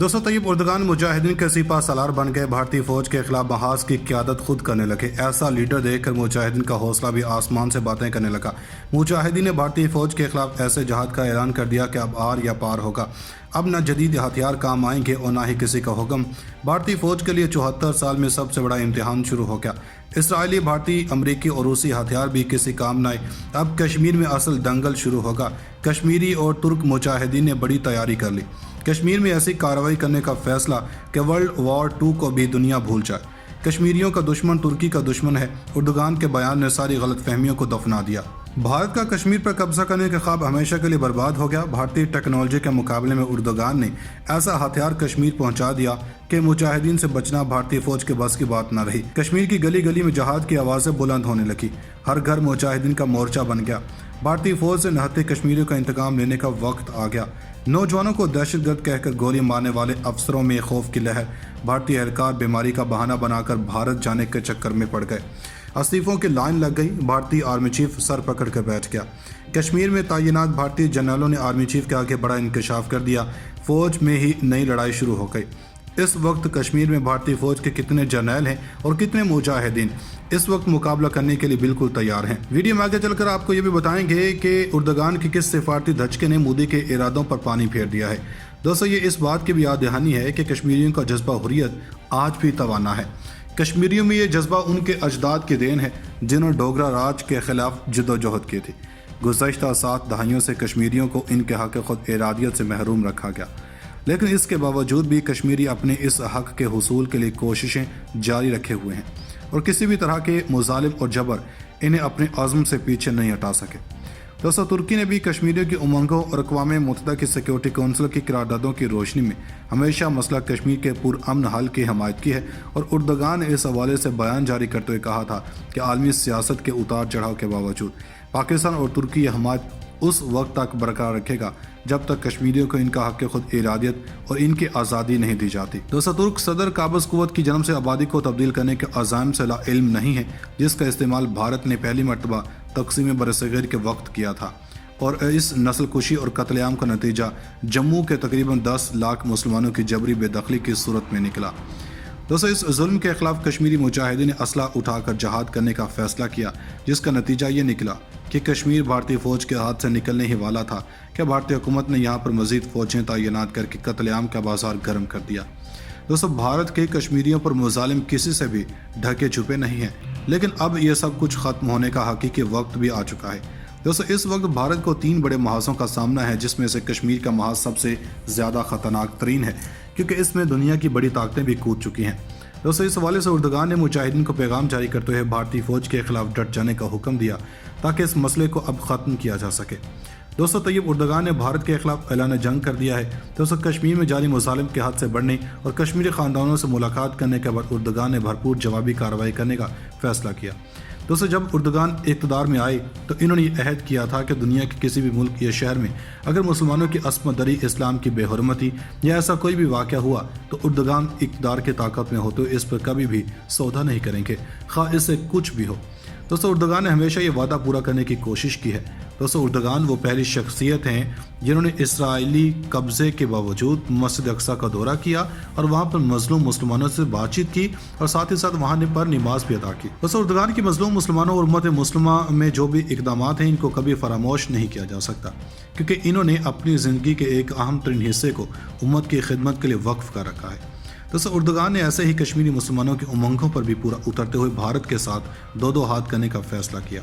दोस्तों, तैयब उर्दगान मुजाहिदीन के सिपा सालार बन गए। भारतीय फौज के खिलाफ महाज की क़यादत खुद करने लगे। ऐसा लीडर देखकर मुजाहिदीन का हौसला भी आसमान से बातें करने लगा। मुजाहिदीन ने भारतीय फौज के खिलाफ ऐसे जहाद का ऐलान कर दिया कि अब आर या पार होगा। अब न जदीद हथियार काम आएंगे और ना ही किसी का हुक्म। भारतीय फौज के लिए 74 साल में सबसे बड़ा इम्तिहान शुरू हो गया। इसराइली, भारतीय, अमरीकी और रूसी हथियार भी किसी काम न आए। अब कश्मीर में असल दंगल शुरू होगा। कश्मीरी और तुर्क मुजाहिदीन ने बड़ी तैयारी कर ली। कश्मीर में ऐसी कार्रवाई करने का फैसला कि वर्ल्ड वॉर 2 को भी दुनिया भूल जाए। कश्मीरियों का दुश्मन तुर्की का दुश्मन है। उर्दगान के बयान ने सारी गलतफहमियों को दफना दिया। भारत का कश्मीर पर कब्जा करने का ख्वाब हमेशा के लिए बर्बाद हो गया। भारतीय टेक्नोलॉजी के मुकाबले में उर्दगान ने ऐसा हथियार कश्मीर पहुंचा दिया कि मुजाहिदीन से बचना भारतीय फौज के बस की बात न रही। कश्मीर की गली गली में जहाद की आवाज़ें बुलंद होने लगी। हर घर मुजाहिदीन का मोर्चा बन गया। भारतीय फौज से नहते कश्मीरियों का इंतकाम लेने का वक्त आ गया। नौजवानों को दहशतगर्द कहकर गोली मारने वाले अफसरों में खौफ की लहर। भारतीय एहलकार बीमारी का बहाना बनाकर भारत जाने के चक्कर में पड़ गए। इस्तीफों की लाइन लग गई। भारतीय आर्मी चीफ सर पकड़ कर बैठ गया। कश्मीर में तैनात भारतीय जनरलों ने आर्मी चीफ के आगे बड़ा इंकशाफ कर दिया। फौज में ही नई लड़ाई शुरू हो गई। इस वक्त कश्मीर में भारतीय फौज के कितने जर्नल हैं और कितने मुजाहिदीन इस वक्त मुकाबला करने के लिए बिल्कुल तैयार हैं। वीडियो में आगे चलकर आपको ये भी बताएंगे कि उर्दगान के किस सिफारती धचके ने मोदी के इरादों पर पानी फेर दिया है। दोस्तों, ये इस बात की भी याद दहानी है कि कश्मीरियों का जज्बा हुर्रियत आज भी तवाना है। कश्मीरियों में ये जज्बा उनके अजदाद की देन है जिन्होंने डोगरा राज के खिलाफ जदोजहद की थी। गुज़श्ता 7 दहाइयों से कश्मीरियों को इनके हक़ खुद इरादियत से महरूम रखा गया, लेकिन इसके बावजूद भी कश्मीरी अपने इस हक़ के हुसूल के लिए कोशिशें जारी रखे हुए हैं और किसी भी तरह के मुजालिम और जबर इन्हें अपने अज़्म से पीछे नहीं हटा सके। दोस्तों, तुर्की ने भी कश्मीरियों की उमंगों और अक़वाम मुत्तहिदा की सिक्योरिटी कौंसिल की करारदादों की रोशनी में हमेशा मसला कश्मीर के पुरअमन हल की हमायत की है और उर्दगान ने इस हवाले से बयान जारी करते हुए कहा था कि आलमी सियासत के उतार चढ़ाव के बावजूद पाकिस्तान और तुर्की यह हमायत उस वक्त तक बरकरार रखेगा जब तक कश्मीरियों को इनका हक़ खुद इरादियत और इनकी आज़ादी नहीं दी जाती। दोस्तों, तुर्क सदर काबज़ कुव्वत की जन्म से आबादी को तब्दील करने के अज़ाम से इल्म नहीं है, जिसका इस्तेमाल भारत ने पहली मरतबा तक़सीम बरसग़ीर के वक्त किया था और इस नस्ल कुशी और कत्लेआम का नतीजा जम्मू के तकरीबन 10 लाख मुसलमानों की जबरी बेदखली की सूरत में निकला। दोस्तों, इस जुल्म के खिलाफ कश्मीरी मुजाहिदीन ने असला उठाकर जहाद करने का फैसला किया, जिसका नतीजा ये निकला कि कश्मीर भारतीय फ़ौज के हाथ से निकलने ही वाला था कि भारतीय हुकूमत ने यहाँ पर मज़ीद फ़ौजें तैनात करके कत्लेआम का बाजार गर्म कर दिया। दोस्तों, भारत के कश्मीरियों पर मुजालिम किसी से भी ढके छुपे नहीं हैं, लेकिन अब यह सब कुछ ख़त्म होने का हकीकी वक्त भी आ चुका है। दोस्तों, इस वक्त भारत को 3 बड़े महाजों का सामना है, जिसमें से कश्मीर का महाज सबसे ज़्यादा ख़तरनाक तरीन है क्योंकि इसमें दुनिया की बड़ी ताकतें भी कूद चुकी हैं। दोस्तों, इस हवाले से उर्दगान ने मुजाहिदीन को पैगाम जारी करते हुए भारतीय फ़ौज के खिलाफ डट जाने का हुक्म दिया ताकि इस मसले को अब ख़त्म किया जा सके। दोस्तों, तैयब उर्दगान ने भारत के खिलाफ ऐलान जंग कर दिया है। दोस्तों, कश्मीर में जारी मुजालिम के हाथ से बढ़ने और कश्मीरी ख़ानदानों से मुलाकात करने के बाद उर्दगान ने भरपूर जवाबी कार्रवाई करने का फैसला किया। दोस्तों, जब उर्दगान इक़्तिदार में आए तो इन्होंने अहद किया था कि दुनिया के किसी भी मुल्क या शहर में अगर मुसलमानों की असमत दरी, इस्लाम की बेहुरमती या ऐसा कोई भी वाक़या हुआ तो उर्दगान इक़्तिदार की ताकत में हो तो इस पर कभी भी सौदा नहीं करेंगे, खा इससे कुछ भी हो। दोस्तों, उर्दगान ने हमेशा ये वादा पूरा करने की कोशिश की है। दोस्तों, उर्दगान वो पहली शख्सियत हैं जिन्होंने इसराइली कब्ज़े के बावजूद मस्जिद अक्सा का दौरा किया और वहाँ पर मज़लूम मुसलमानों से बातचीत की और साथ ही साथ वहाँ पर नमाज भी अदा की। दोस्तों, उर्दगान की मज़लूम मुसलमानों और उम्मत मुस्लिमा में जो भी इक़दाम हैं इनको कभी फरामोश नहीं किया जा सकता, क्योंकि इन्होंने अपनी ज़िंदगी के एक अहम तरीन हिस्से को उम्मत की खिदमत के लिए वक्फ़ कर रखा है। दोस्तों, उर्दगान ने ऐसे ही कश्मीरी मुसलमानों की उमंगों पर भी पूरा उतरते हुए भारत के साथ 2-2 हाथ करने का फैसला किया।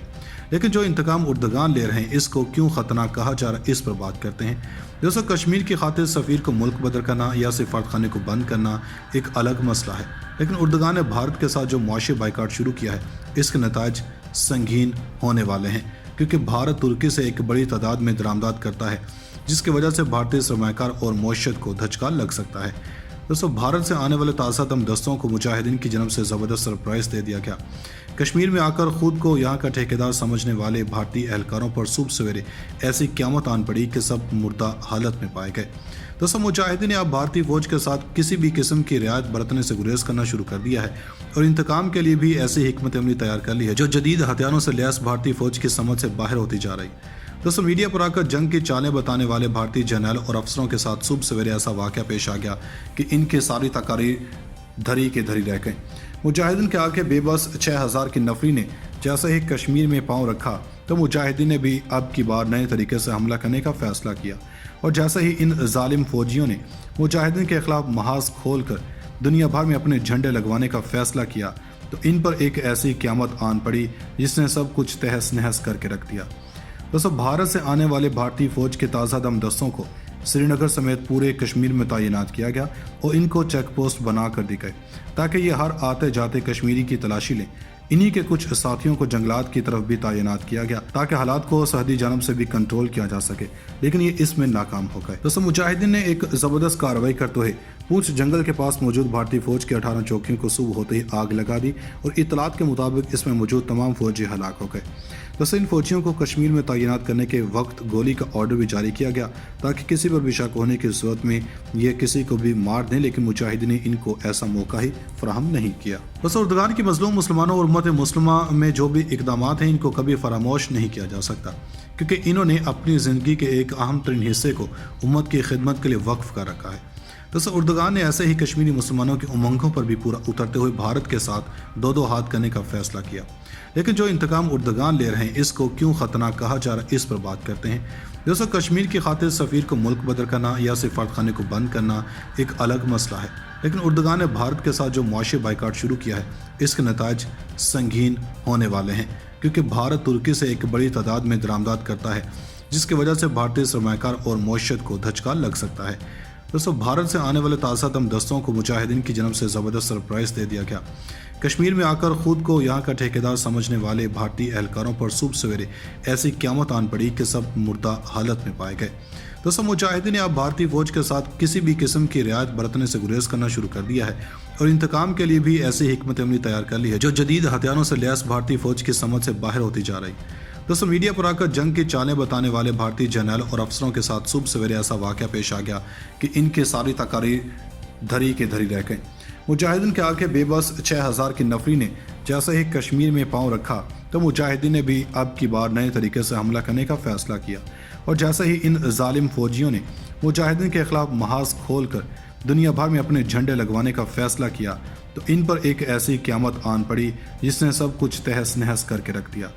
लेकिन जो इंतकाम उर्दगान ले रहे हैं इसको क्यों ख़तरनाक कहा जा रहा है, इस पर बात करते हैं। दोस्तों, कश्मीर की खातिर सफ़ीर को मुल्क बदर करना या सिफारतखाने को बंद करना एक अलग मसला है, लेकिन उर्दगान ने भारत के साथ जो मुआशी बाइकाट शुरू किया है इसके नताइज संगीन होने वाले हैं, क्योंकि भारत तुर्की से एक बड़ी तादाद में दरामदात करता है, जिसकी वजह से भारतीय सरमाकार और मईशत को धचका लग सकता है। दोस्तों, भारत से आने वाले ताज़ा दम दस्तों को मुजाहिदीन की जन्म से ज़बरदस्त सरप्राइज़ दे दिया गया। कश्मीर में आकर ख़ुद को यहाँ का ठेकेदार समझने वाले भारतीय एहलकारों पर सुबह सवेरे ऐसी क़यामत आन पड़ी कि सब मुर्दा हालत में पाए गए। दोस्तों, मुजाहिदीन ने अब भारतीय फ़ौज के साथ किसी भी किस्म की रियायत बरतने से गुरेज करना शुरू कर दिया है और इंतकाम के लिए भी ऐसी हिकमत अमली तैयार कर ली है जो जदीद हथियारों से लैस भारतीय फ़ौज की समझ से बाहर होती जा रही। दोस्तों मीडिया पर आकर जंग की चालें बताने वाले भारतीय जर्नल और अफसरों के साथ सुबह सवेरे ऐसा वाक़या पेश आ गया कि इनकी सारी तकारीर धरी के धरी रह गई। मुजाहिदीन के आगे बेबस 6000 की नफरी ने जैसे ही कश्मीर में पांव रखा तो मुजाहिदीन ने भी अब की बार नए तरीके से हमला करने का फैसला किया और जैसे ही इन जालिम फौजियों ने मुजाहिदीन के खिलाफ महाज खोल कर दुनिया भर में अपने झंडे लगवाने का फैसला किया तो इन पर एक ऐसी क़यामत आन पड़ी जिसने सब कुछ तहस नहस करके रख दिया। दोस्तों भारत से आने वाले भारतीय फौज के ताज़ा दम दस्तों को श्रीनगर समेत पूरे कश्मीर में तैनात किया गया और इनको चेक पोस्ट बना कर दी गए ताकि ये हर आते जाते कश्मीरी की तलाशी लें। इन्हीं के कुछ साथियों को जंगलात की तरफ भी तैनात किया गया ताकि हालात को सरहदी जानब से भी कंट्रोल किया जा सके, लेकिन ये इसमें नाकाम हो गए। दोस्तों मुजाहिदीन ने एक ज़बरदस्त कार्रवाई करते हुए पूंछ जंगल के पास मौजूद भारतीय फौज की 18 चौकियों को सुबह होते ही आग लगा दी और इतलात के मुताबिक इसमें मौजूद तमाम फौजी हलाक हो गए। दोस्तों इन फौजियों को कश्मीर में तैनात करने के वक्त गोली का ऑर्डर भी जारी किया गया ताकि किसी पर भी शक होने की सूरत में ये किसी को भी मार दें, लेकिन मुजाहिदीन ने इनको ऐसा मौका ही फराहम नहीं किया। दोस्तों उर्दगान की मजलूम मुसलमानों और उम्मत मुस्लिमा में जो भी इकदाम हैं इनको कभी फरामोश नहीं किया जा सकता, क्योंकि इन्होंने अपनी ज़िंदगी के एक अहम तरीन हिस्से को उम्मत की खिदमत के लिए वक्फ कर रखा है। दोस्तों उर्दगान ने ऐसे ही कश्मीरी मुसलमानों की उमंगों पर भी पूरा उतरते हुए भारत के साथ दो हाथ करने का फैसला किया, लेकिन जो इंतकाम उर्दगान ले रहे हैं इसको क्यों खतरनाक कहा जा रहा है इस पर बात करते हैं। दोस्तों कश्मीर की खातिर सफ़ीर को मुल्क बदर करना या सिफारत खाने को बंद करना एक अलग मसला है, लेकिन उर्दगान ने भारत के साथ जो मुआशी बाइकाट शुरू किया है इसके नताज संगीन होने वाले हैं, क्योंकि भारत तुर्की से एक बड़ी तादाद में दरामदात करता है जिसकी वजह से भारतीय सरमाकार और मईशत को धचका लग सकता है। दोस्तों भारत से आने वाले ताज़ा दम दस्तों को मुजाहिदीन की जानब से ज़बरदस्त सरप्राइज़ दे दिया गया। कश्मीर में आकर खुद को यहाँ का ठेकेदार समझने वाले भारतीय एहलकारों पर सुबह सवेरे ऐसी क़यामत आन पड़ी कि सब मुर्दा हालत में पाए गए। दोस्तों मुजाहिदीन ने अब भारतीय फौज के साथ किसी भी किस्म की रियायत बरतने से गुरेज करना शुरू कर दिया है और इंतकाम के लिए भी ऐसी हिकमत अमली तैयार कर ली है जो जदीद हथियारों से लैस भारतीय फौज की समझ से बाहर होती जा रही। दोस्तों मीडिया पर आकर जंग की चालें बताने वाले भारतीय जर्नल और अफसरों के साथ सुबह सवेरे ऐसा वाक़या पेश आ गया कि इनकी सारी तकारीर धरी के धरी रह गई। मुजाहिदीन के आगे बेबस 6000 की नफरी ने जैसे ही कश्मीर में पांव रखा तो मुजाहिदीन ने भी अब की बार नए तरीके से हमला करने का फैसला किया और जैसे ही इन जालिम फौजियों ने मुजाहिदीन के खिलाफ महाज खोल कर दुनिया भर में अपने झंडे लगवाने का फैसला किया तो इन पर एक ऐसी क़यामत आन पड़ी जिसने सब कुछ तहस नहस करके रख दिया।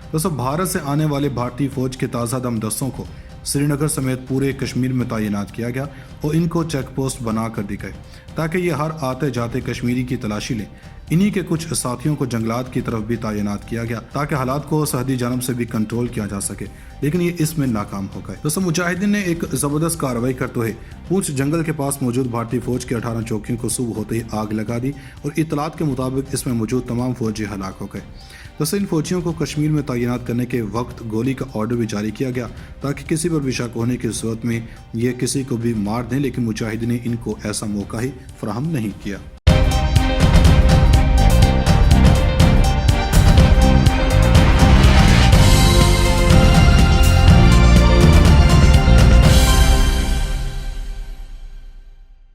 दोस्तों भारत से आने वाले भारतीय फौज के ताज़ा दम दस्तों को श्रीनगर समेत पूरे कश्मीर में तैनात किया गया और इनको चेक पोस्ट बना कर दी गए ताकि ये हर आते जाते कश्मीरी की तलाशी लें। इन्हीं के कुछ साथियों को जंगलात की तरफ भी तैनात किया गया ताकि हालात को सरहदी जानब से भी कंट्रोल किया जा सके, लेकिन ये इसमें नाकाम हो गए। दोस्तों मुजाहिदीन ने एक ज़बरदस्त कार्रवाई करते हुए पूंछ जंगल के पास मौजूद भारतीय फौज की 18 चौकियों को सुबह होते ही आग लगा दी और इतलात के मुताबिक इसमें मौजूद तमाम फौजी हलाक हो गए। दोस्तों इन फौजियों को कश्मीर में तैनात करने के वक्त गोली का ऑर्डर भी जारी किया गया ताकि किसी पर भी शक होने की सूरत में ये किसी को भी मार दें, लेकिन मुजाहिदीन ने इनको ऐसा मौका ही फराहम नहीं किया।